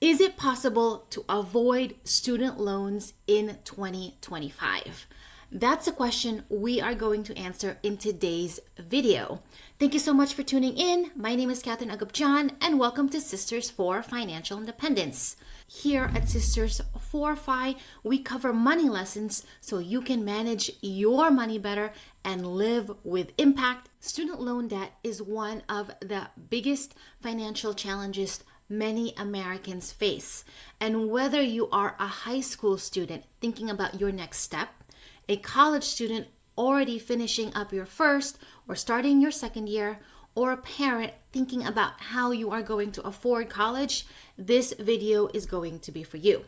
Is it possible to avoid student loans in 2025? That's a question we are going to answer in today's video. Thank you so much for tuning in. My name is Catherine Agupjan, and welcome to Sisters for Financial Independence. Here at Sisters for Fi, we cover money lessons so you can manage your money better and live with impact. Student loan debt is one of the biggest financial challenges many Americans face. And whether you are a high school student thinking about your next step, a college student already finishing up your first or starting your second year, or a parent thinking about how you are going to afford college, this video is going to be for you.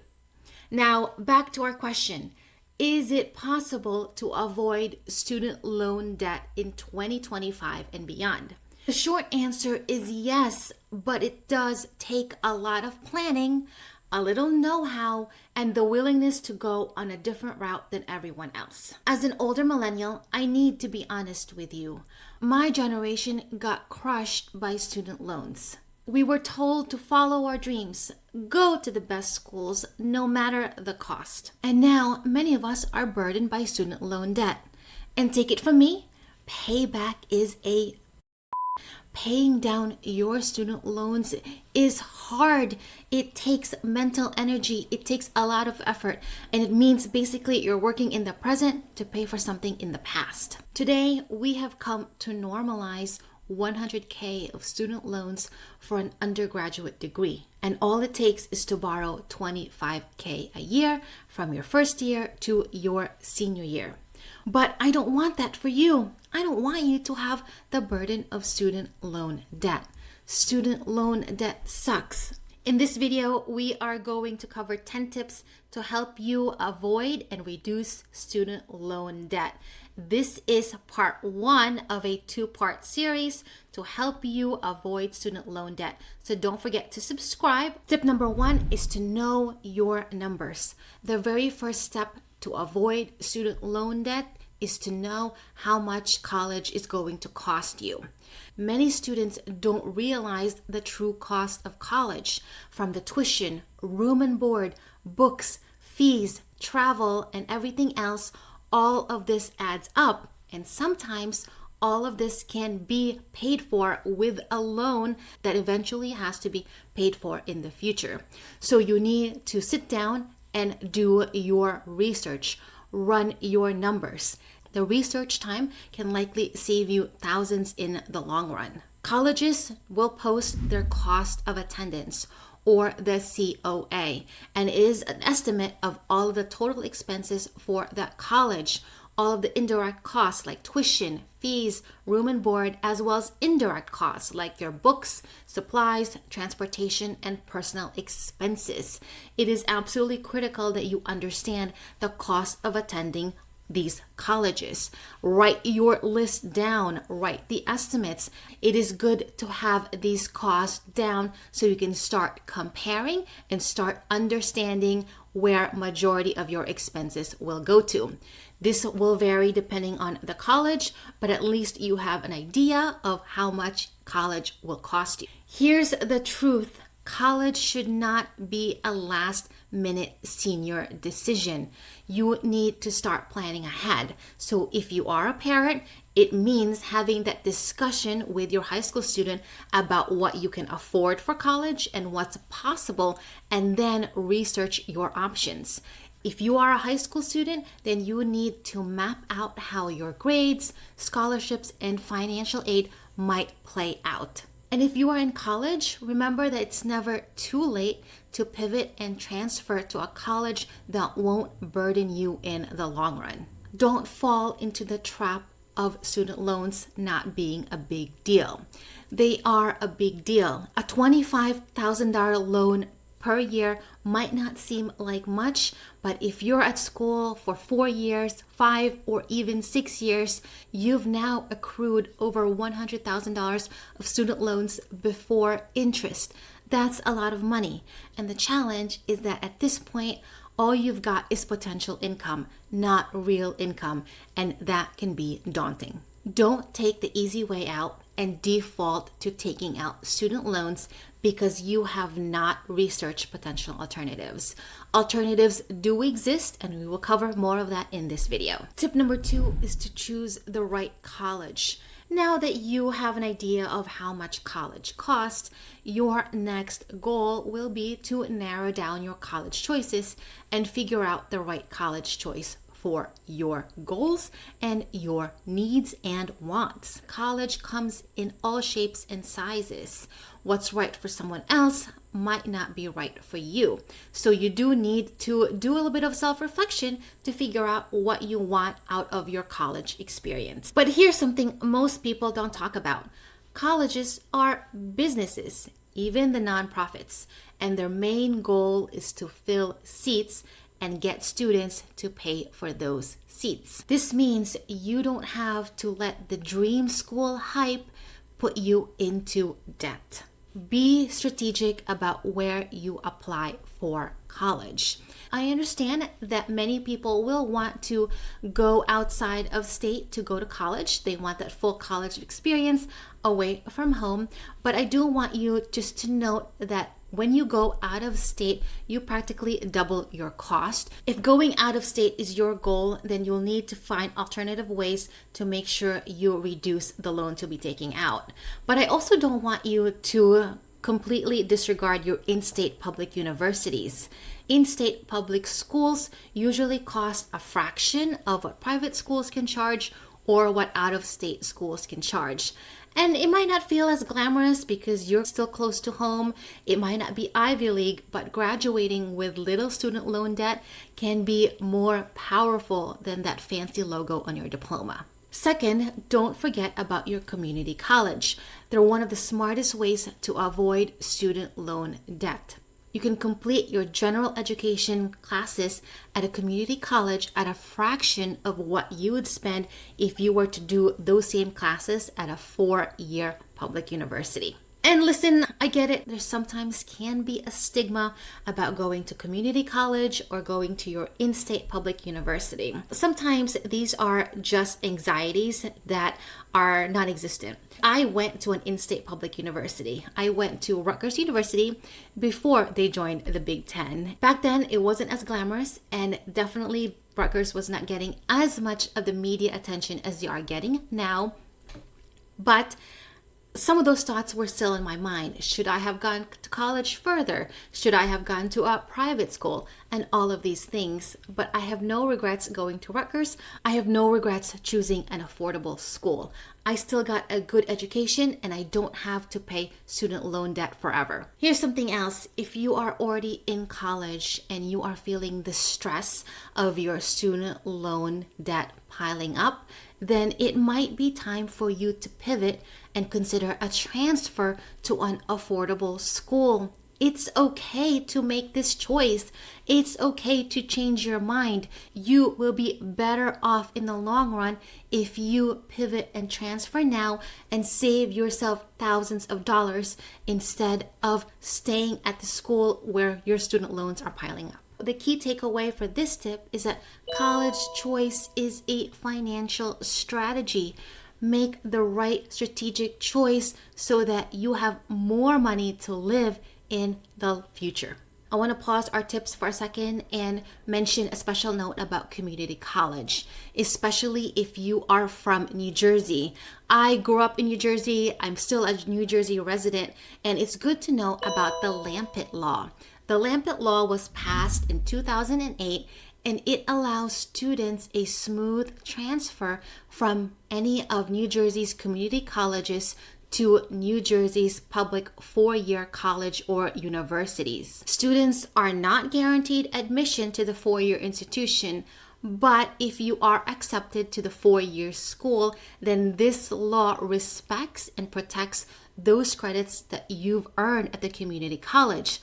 Now, back to our question. Is it possible to avoid student loan debt in 2025 and beyond? The short answer is yes, but it does take a lot of planning, a little know-how, and the willingness to go on a different route than everyone else. As an older millennial, I need to be honest with you. My generation got crushed by student loans. We were told to follow our dreams, go to the best schools, no matter the cost. And now many of us are burdened by student loan debt. And take it from me, payback is Paying down your student loans is hard. It takes mental energy. It takes a lot of effort. And it means basically you're working in the present to pay for something in the past. Today, we have come to normalize $100K of student loans for an undergraduate degree. And all it takes is to borrow $25K a year from your first year to your senior year. But I don't want that for you. I don't want you to have the burden of student loan debt. Student loan debt sucks. In this video, we are going to cover 10 tips to help you avoid and reduce student loan debt. This is part 1 of a 2-part series to help you avoid student loan debt. So don't forget to subscribe. Tip number 1 is to know your numbers. The very first step to avoid student loan debt is to know how much college is going to cost you. Many students don't realize the true cost of college, from the tuition, room and board, books, fees, travel, and everything else. All of this adds up, and sometimes all of this can be paid for with a loan that eventually has to be paid for in the future. So you need to sit down and do your research, run your numbers. The research time can likely save you thousands in the long run. Colleges will post their cost of attendance, or the COA, and it is an estimate of all of the total expenses for that college, all of the indirect costs like tuition, fees, room and board, as well as indirect costs like your books, supplies, transportation, and personal expenses. It is absolutely critical that you understand the cost of attending these colleges. Write your list down, write the estimates. It is good to have these costs down so you can start comparing and start understanding where majority of your expenses will go to. This will vary depending on the college, but at least you have an idea of how much college will cost you. Here's the truth. College should not be a last-minute senior decision. You need to start planning ahead. So if you are a parent, it means having that discussion with your high school student about what you can afford for college and what's possible, and then research your options. If you are a high school student, then you need to map out how your grades, scholarships, and financial aid might play out. And if you are in college, remember that it's never too late to pivot and transfer to a college that won't burden you in the long run. Don't fall into the trap of student loans not being a big deal. They are a big deal. A $25,000 loan per year might not seem like much, but if you're at school for 4 years, 5, or even 6 years, you've now accrued over $100,000 of student loans before interest. That's a lot of money. And the challenge is that at this point, all you've got is potential income, not real income, and that can be daunting. Don't take the easy way out and default to taking out student loans because you have not researched potential alternatives. Alternatives do exist, and we will cover more of that in this video. Tip number 2 is to choose the right college. Now that you have an idea of how much college costs, your next goal will be to narrow down your college choices and figure out the right college choice for your goals and your needs and wants. College comes in all shapes and sizes. What's right for someone else might not be right for you. So you do need to do a little bit of self-reflection to figure out what you want out of your college experience. But here's something most people don't talk about. Colleges are businesses, even the nonprofits, and their main goal is to fill seats and get students to pay for those seats. This means you don't have to let the dream school hype put you into debt. Be strategic about where you apply for college. I understand that many people will want to go outside of state to go to college. They want that full college experience away from home. But I do want you just to note that when you go out of state, you practically double your cost. If going out of state is your goal, then you'll need to find alternative ways to make sure you reduce the loan to be taking out. But I also don't want you to completely disregard your in-state public universities. In-state public schools usually cost a fraction of what private schools can charge or what out-of-state schools can charge. And it might not feel as glamorous because you're still close to home. It might not be Ivy League, but graduating with little student loan debt can be more powerful than that fancy logo on your diploma. Second, don't forget about your community college. They're one of the smartest ways to avoid student loan debt. You can complete your general education classes at a community college at a fraction of what you would spend if you were to do those same classes at a 4-year public university. And listen, I get it. There sometimes can be a stigma about going to community college or going to your in-state public university. Sometimes these are just anxieties that are non-existent. I went to an in-state public university. I went to Rutgers University before they joined the Big Ten. Back then, it wasn't as glamorous, and definitely Rutgers was not getting as much of the media attention as they are getting now. But some of those thoughts were still in my mind. Should I have gone to college further? Should I have gone to a private school? And all of these things. But I have no regrets going to Rutgers. I have no regrets choosing an affordable school. I still got a good education and I don't have to pay student loan debt forever. Here's something else. If you are already in college and you are feeling the stress of your student loan debt piling up, then it might be time for you to pivot and consider a transfer to an affordable school. It's okay to make this choice. It's okay to change your mind. You will be better off in the long run if you pivot and transfer now and save yourself thousands of dollars instead of staying at the school where your student loans are piling up. The key takeaway for this tip is that college choice is a financial strategy. Make the right strategic choice so that you have more money to live in the future. I want to pause our tips for a second and mention a special note about community college, especially if you are from New Jersey. I grew up in New Jersey. I'm still a New Jersey resident, and it's good to know about the Lampitt law. The Lampitt law was passed in 2008, and it allows students a smooth transfer from any of New Jersey's community colleges to New Jersey's public 4-year college or universities. Students are not guaranteed admission to the 4-year institution, but if you are accepted to the 4-year school, then this law respects and protects those credits that you've earned at the community college,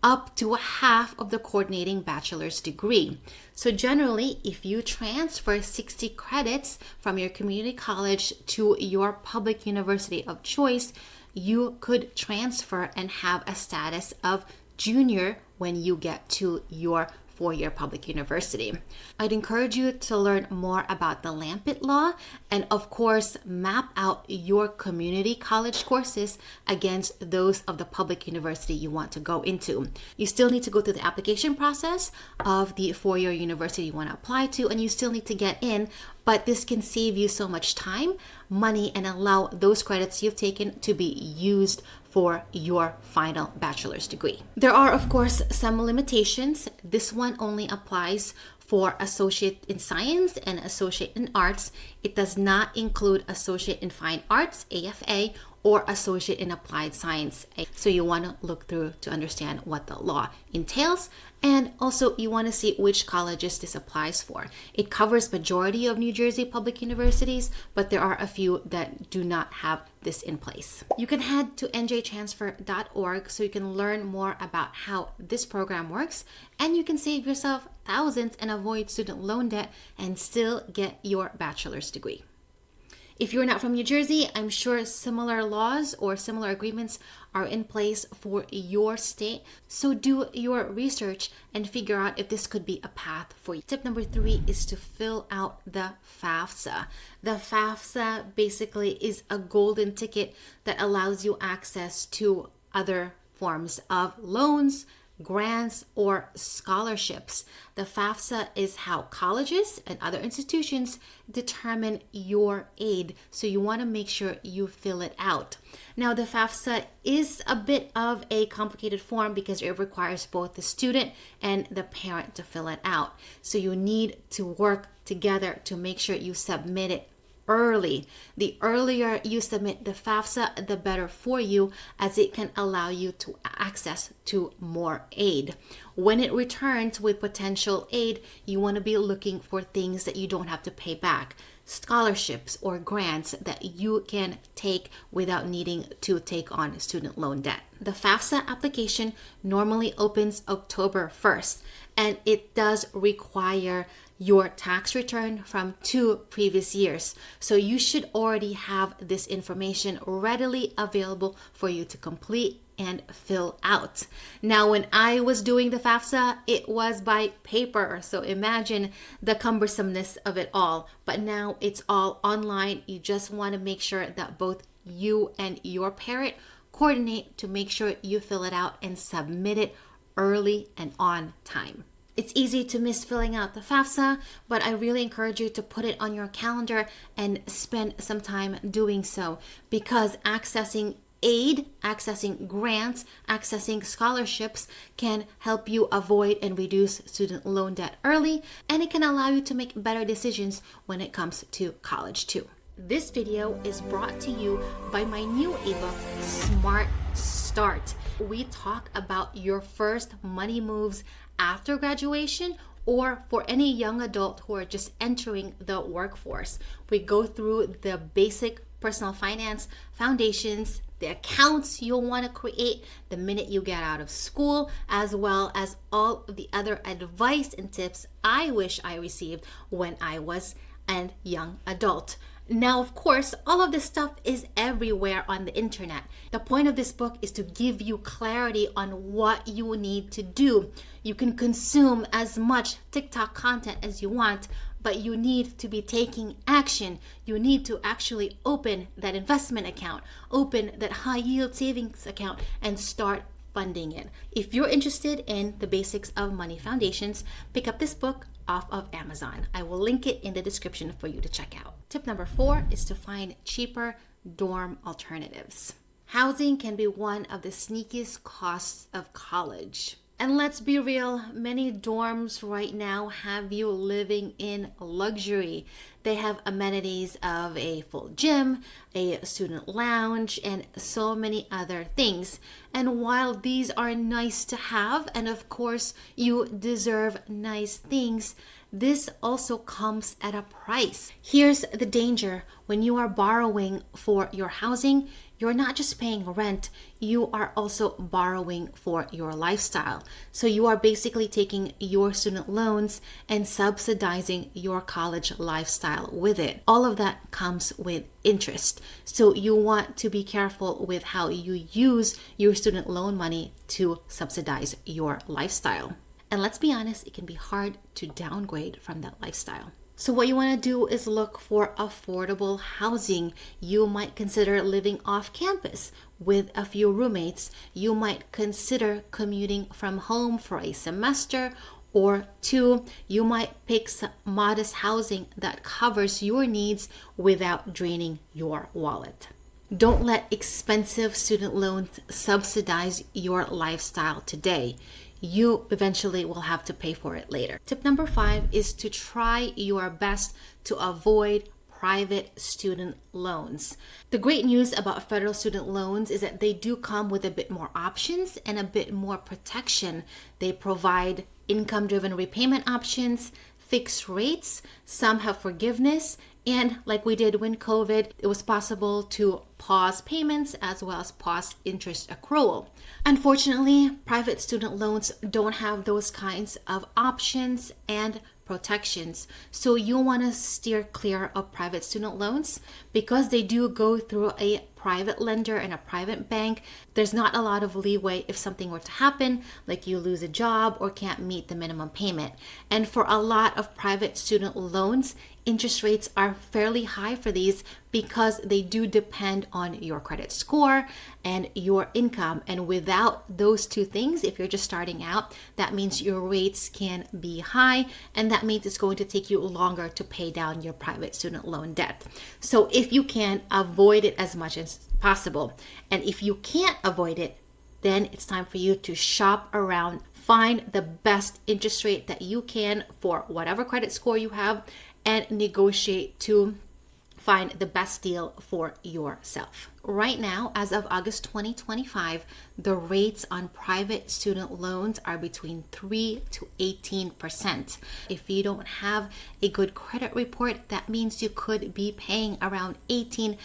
up to half of the coordinating bachelor's degree. So generally, if you transfer 60 credits from your community college to your public university of choice, you could transfer and have a status of junior when you get to your four-year public university. I'd encourage you to learn more about the Lampitt law and, of course, map out your community college courses against those of the public university you want to go into. You still need to go through the application process of the four-year university you want to apply to, and you still need to get in, but this can save you so much time, money, and allow those credits you've taken to be used for your final bachelor's degree. There are, of course, some limitations. This one only applies for associate in science and associate in arts. It does not include associate in fine arts, AFA, or associate in applied science. So you want to look through to understand what the law entails, and also you want to see which colleges this applies for. It covers majority of New Jersey public universities, but there are a few that do not have this in place. You can head to njtransfer.org so you can learn more about how this program works, and you can save yourself thousands and avoid student loan debt and still get your bachelor's degree. If you're not from New Jersey, I'm sure similar laws or similar agreements are in place for your state. So do your research and figure out if this could be a path for you. Tip number 3 is to fill out the FAFSA. The FAFSA basically is a golden ticket that allows you access to other forms of loans, grants, or scholarships. The FAFSA is how colleges and other institutions determine your aid, so you want to make sure you fill it out. Now, the FAFSA is a bit of a complicated form because it requires both the student and the parent to fill it out. So you need to work together to make sure you submit it early. The earlier you submit the FAFSA, the better for you, as it can allow you to access to more aid. When it returns with potential aid, you want to be looking for things that you don't have to pay back, scholarships or grants that you can take without needing to take on student loan debt. The FAFSA application normally opens October 1st, and it does require your tax return from 2 previous years. So you should already have this information readily available for you to complete and fill out. Now, when I was doing the FAFSA, it was by paper. So imagine the cumbersomeness of it all. But now it's all online. You just want to make sure that both you and your parent coordinate to make sure you fill it out and submit it early and on time. It's easy to miss filling out the FAFSA, but I really encourage you to put it on your calendar and spend some time doing so, because accessing aid, accessing grants, accessing scholarships can help you avoid and reduce student loan debt early, and it can allow you to make better decisions when it comes to college too. This video is brought to you by my new ebook, Smart Start. We talk about your first money moves after graduation, or for any young adult who are just entering the workforce. We go through the basic personal finance foundations, the accounts you'll want to create the minute you get out of school, as well as all of the other advice and tips I wish I received when I was a young adult. Now, of course, all of this stuff is everywhere on the internet. The point of this book is to give you clarity on what you need to do. You can consume as much TikTok content as you want, but you need to be taking action. You need to actually open that investment account, open that high yield savings account, and start funding it. If you're interested in the basics of money foundations, pick up this book off of Amazon. I will link it in the description for you to check out. Tip number 4 is to find cheaper dorm alternatives. Housing can be one of the sneakiest costs of college. And let's be real, many dorms right now have you living in luxury. They have amenities of a full gym, a student lounge, and so many other things. And while these are nice to have, and of course you deserve nice things, this also comes at a price. Here's the danger. When you are borrowing for your housing, you're not just paying rent, you are also borrowing for your lifestyle. So you are basically taking your student loans and subsidizing your college lifestyle with it. All of that comes with interest. So you want to be careful with how you use your student loan money to subsidize your lifestyle. And let's be honest, it can be hard to downgrade from that lifestyle. So what you want to do is look for affordable housing. You might consider living off campus with a few roommates. You might consider commuting from home for a semester or two. You might pick some modest housing that covers your needs without draining your wallet. Don't let expensive student loans subsidize your lifestyle today. You eventually will have to pay for it later. Tip number 5 is to try your best to avoid private student loans. The great news about federal student loans is that they do come with a bit more options and a bit more protection. They provide income-driven repayment options, fixed rates, some have forgiveness, and like we did when COVID, it was possible to pause payments as well as pause interest accrual. Unfortunately, private student loans don't have those kinds of options and protections. So you want to steer clear of private student loans because they do go through a private lender and a private bank. There's not a lot of leeway if something were to happen, like you lose a job or can't meet the minimum payment. And for a lot of private student loans, interest rates are fairly high for these because they do depend on your credit score and your income. And without those two things, if you're just starting out, that means your rates can be high, and that means it's going to take you longer to pay down your private student loan debt. So if you can, avoid it as much as possible. And if you can't avoid it, then it's time for you to shop around, find the best interest rate that you can for whatever credit score you have, and negotiate to find the best deal for yourself. Right now, as of August 2025, the rates on private student loans are between 3 to 18%. If you don't have a good credit report, that means you could be paying around 18%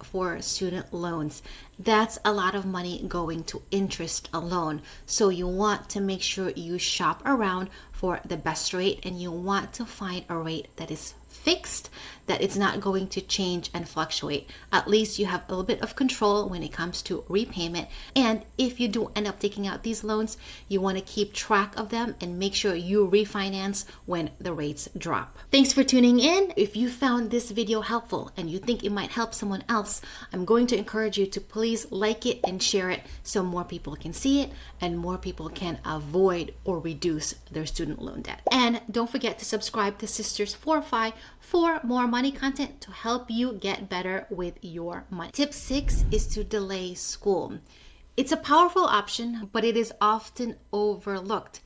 for student loans. That's a lot of money going to interest alone. So you want to make sure you shop around for the best rate, and you want to find a rate that is fixed, that it's not going to change and fluctuate. At least you have a little bit of control when it comes to repayment. And if you do end up taking out these loans, you want to keep track of them and make sure you refinance when the rates drop. Thanks for tuning in. If you found this video helpful and you think it might help someone else, I'm going to encourage you to please like it and share it so more people can see it and more people can avoid or reduce their student loan debt. And don't forget to subscribe to Sisters Forify for more money content to help you get better with your money. Tip 6 is to delay school. It's a powerful option, but it is often overlooked.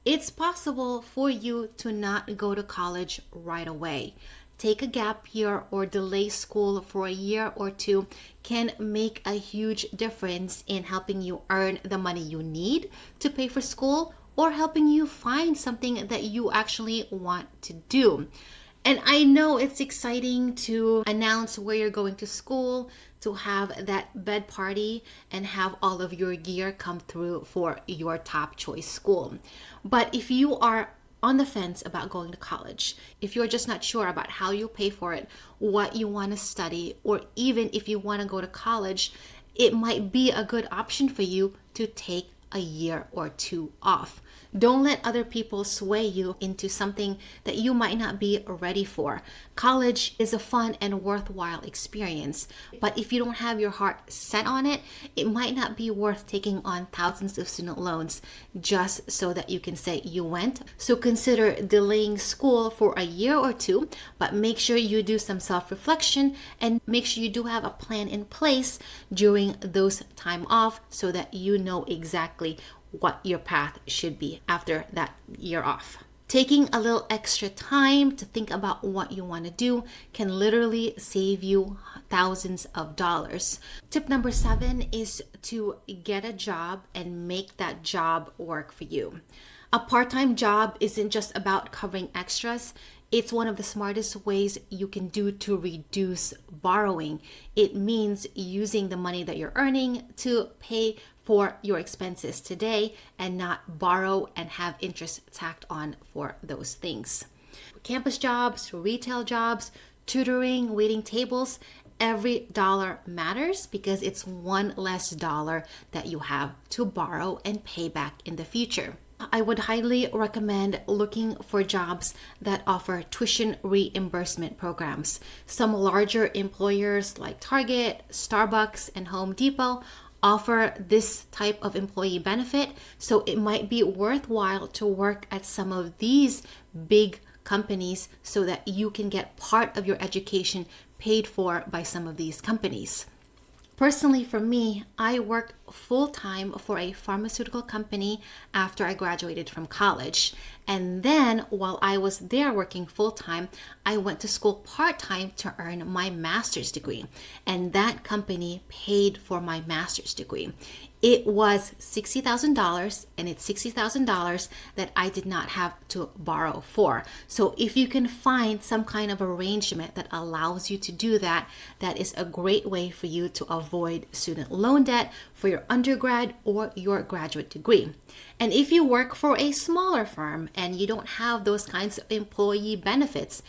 It's possible for you to not go to college right away. Take a gap year or delay school for a year or two can make a huge difference in helping you earn the money you need to pay for school or helping you find something that you actually want to do. And I know it's exciting to announce where you're going to school, to have that bed party and have all of your gear come through for your top choice school. But if you are on the fence about going to college, if you're just not sure about how you'll pay for it, what you want to study, or even if you want to go to college, it might be a good option for you to take a year or two off. Don't let other people sway you into something that you might not be ready for. College is a fun and worthwhile experience, but if you don't have your heart set on it, it might not be worth taking on thousands of student loans just so that you can say you went. So consider delaying school for a year or two, but make sure you do some self-reflection and make sure you do have a plan in place during those time off so that you know exactly what your path should be after that year off. Taking a little extra time to think about what you want to do can literally save you thousands of dollars. Tip number 7 is to get a job and make that job work for you. A part-time job isn't just about covering extras. It's one of the smartest ways you can do to reduce borrowing. It means using the money that you're earning to pay for your expenses today and not borrow and have interest tacked on for those things. Campus jobs, retail jobs, tutoring, waiting tables, every dollar matters because it's one less dollar that you have to borrow and pay back in the future. I would highly recommend looking for jobs that offer tuition reimbursement programs. Some larger employers like Target, Starbucks, and Home Depot offer this type of employee benefit, so it might be worthwhile to work at some of these big companies so that you can get part of your education paid for by some of these companies. Personally, for me, I worked full-time for a pharmaceutical company after I graduated from college. And then while I was there working full-time, I went to school part-time to earn my master's degree. And that company paid for my master's degree. It was $60,000, and it's $60,000 that I did not have to borrow for. So if you can find some kind of arrangement that allows you to do that, that is a great way for you to avoid student loan debt for your undergrad or your graduate degree. And if you work for a smaller firm and you don't have those kinds of employee benefits,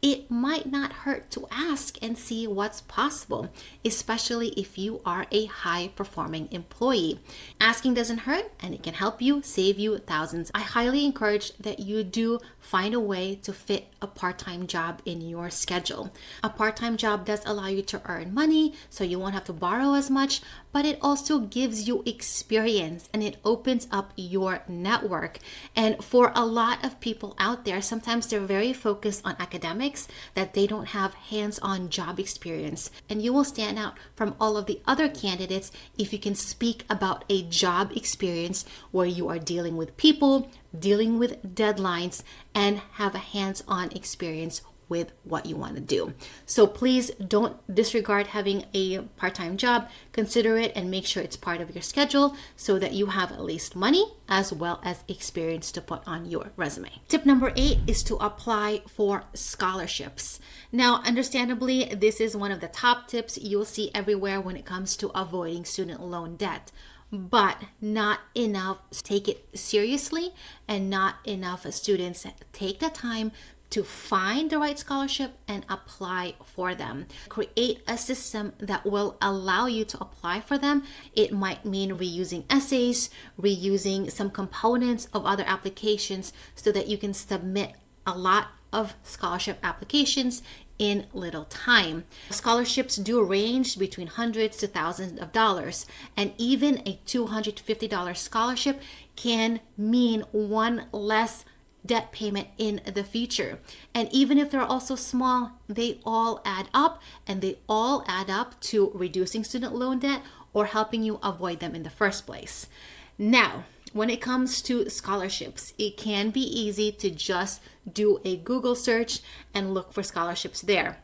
it might not hurt to ask and see what's possible, especially if you are a high-performing employee. Asking doesn't hurt, and it can help you save you thousands. I highly encourage that you do find a way to fit a part-time job in your schedule. A part-time job does allow you to earn money, so you won't have to borrow as much, but it also gives you experience and it opens up your network. And for a lot of people out there, sometimes they're very focused on academics, that they don't have hands-on job experience. And you will stand out from all of the other candidates if you can speak about a job experience where you are dealing with people, dealing with deadlines, and have a hands-on experience with what you want to do. So please don't disregard having a part-time job. Consider it and make sure it's part of your schedule so that you have at least money as well as experience to put on your resume. Tip number 8 is to apply for scholarships. Now, understandably, this is one of the top tips you'll see everywhere when it comes to avoiding student loan debt. But not enough take it seriously, and not enough students take the time to find the right scholarship and apply for them. Create a system that will allow you to apply for them. It might mean reusing essays, reusing some components of other applications so that you can submit a lot of scholarship applications in little time. Scholarships do range between hundreds to thousands of dollars, and even a $250 scholarship can mean one less debt payment in the future. And even if they're also small, they all add up, and they all add up to reducing student loan debt or helping you avoid them in the first place. Now, when it comes to scholarships, it can be easy to just do a Google search and look for scholarships there.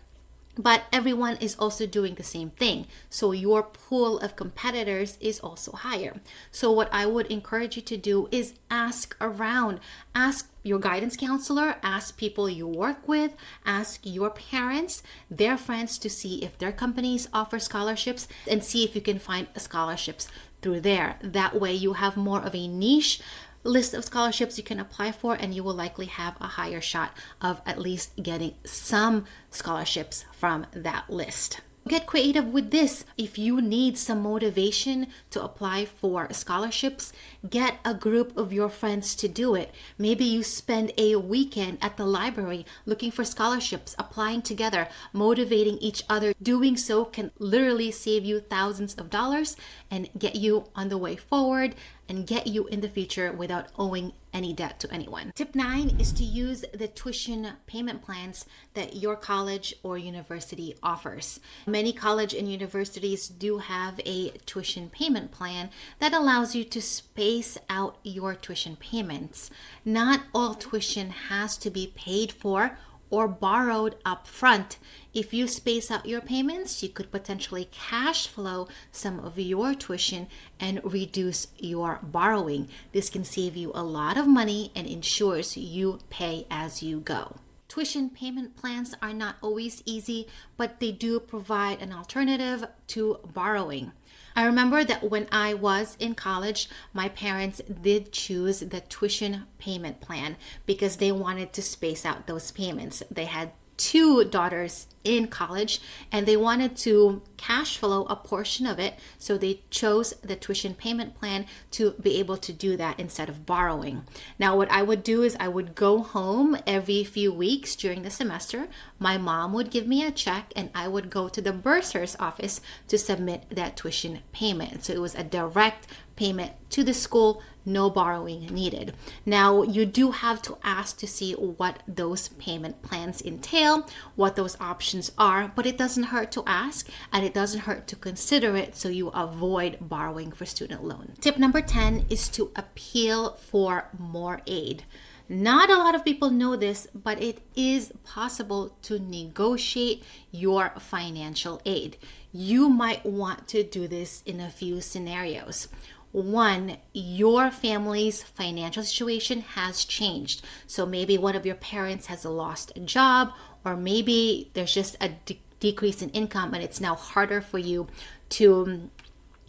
But everyone is also doing the same thing. So your pool of competitors is also higher. So what I would encourage you to do is ask around. Ask your guidance counselor, ask people you work with, ask your parents, their friends, to see if their companies offer scholarships, and see if you can find scholarships through there. That way you have more of a niche list of scholarships you can apply for, and you will likely have a higher shot of at least getting some scholarships from that list. Get creative with this. If you need some motivation to apply for scholarships, get a group of your friends to do it. Maybe you spend a weekend at the library looking for scholarships, applying together, motivating each other. Doing so can literally save you thousands of dollars and get you on the way forward and get you in the future without owing any debt to anyone. Tip 9 is to use the tuition payment plans that your college or university offers. Many college and universities do have a tuition payment plan that allows you to space out your tuition payments. Not all tuition has to be paid for or borrowed up front. If you space out your payments, you could potentially cash flow some of your tuition and reduce your borrowing. This can save you a lot of money and ensures you pay as you go. Tuition payment plans are not always easy, but they do provide an alternative to borrowing. I remember that when I was in college, my parents did choose the tuition payment plan because they wanted to space out those payments. They had two daughters in college, and they wanted to cash flow a portion of it. So they chose the tuition payment plan to be able to do that instead of borrowing. Now, what I would do is I would go home every few weeks during the semester. My mom would give me a check, and I would go to the bursar's office to submit that tuition payment. So it was a direct payment to the school, no borrowing needed. Now, you do have to ask to see what those payment plans entail, what those options are, but it doesn't hurt to ask, and it doesn't hurt to consider it so you avoid borrowing for student loan. Tip number 10 is to appeal for more aid. Not a lot of people know this, but it is possible to negotiate your financial aid. You might want to do this in a few scenarios. One, your family's financial situation has changed. So maybe one of your parents has lost a job, or maybe there's just a decrease in income and it's now harder for you to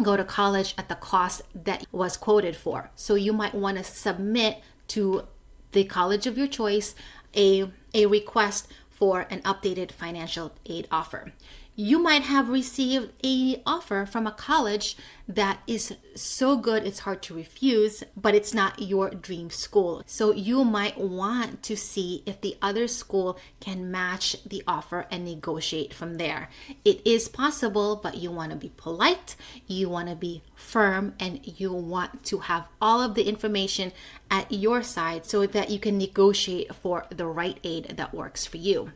go to college at the cost that was quoted for. So you might want to submit to the college of your choice a request for an updated financial aid offer. You might have received an offer from a college that is so good it's hard to refuse, but it's not your dream school. So you might want to see if the other school can match the offer and negotiate from there. It is possible, but you want to be polite, you want to be firm, and you want to have all of the information at your side so that you can negotiate for the right aid that works for you.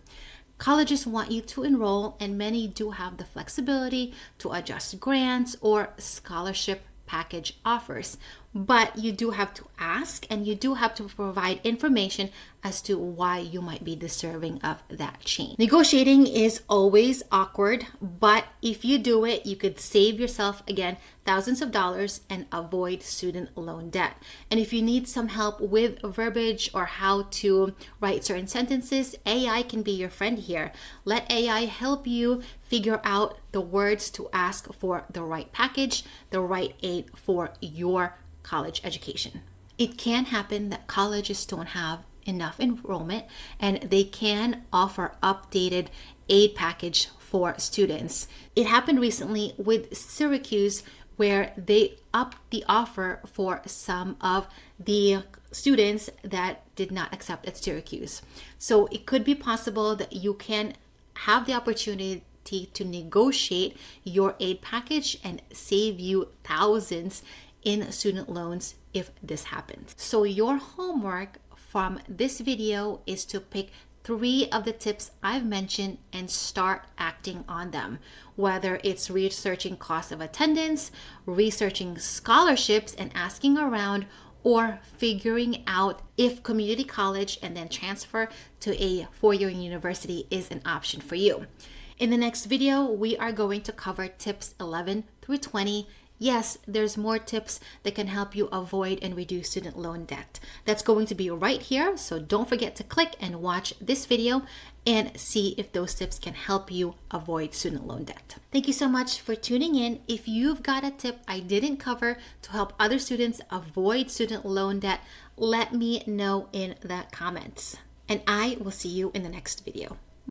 Colleges want you to enroll, and many do have the flexibility to adjust grants or scholarship package offers. But you do have to ask, and you do have to provide information as to why you might be deserving of that change. Negotiating is always awkward, but if you do it, you could save yourself, again, thousands of dollars and avoid student loan debt. And if you need some help with verbiage or how to write certain sentences, AI can be your friend here. Let AI help you figure out the words to ask for the right package, the right aid for your college education. It can happen that colleges don't have enough enrollment, and they can offer updated aid package for students. It happened recently with Syracuse, where they upped the offer for some of the students that did not accept at Syracuse. So it could be possible that you can have the opportunity to negotiate your aid package and save you thousands in student loans if this happens. So your homework from this video is to pick 3 of the tips I've mentioned and start acting on them. Whether it's researching cost of attendance, researching scholarships and asking around, or figuring out if community college and then transfer to a 4-year university is an option for you. In the next video, we are going to cover tips 11 through 20. Yes, there's more tips that can help you avoid and reduce student loan debt. That's going to be right here, so don't forget to click and watch this video and see if those tips can help you avoid student loan debt. Thank you so much for tuning in. If you've got a tip I didn't cover to help other students avoid student loan debt, let me know in the comments. And I will see you in the next video.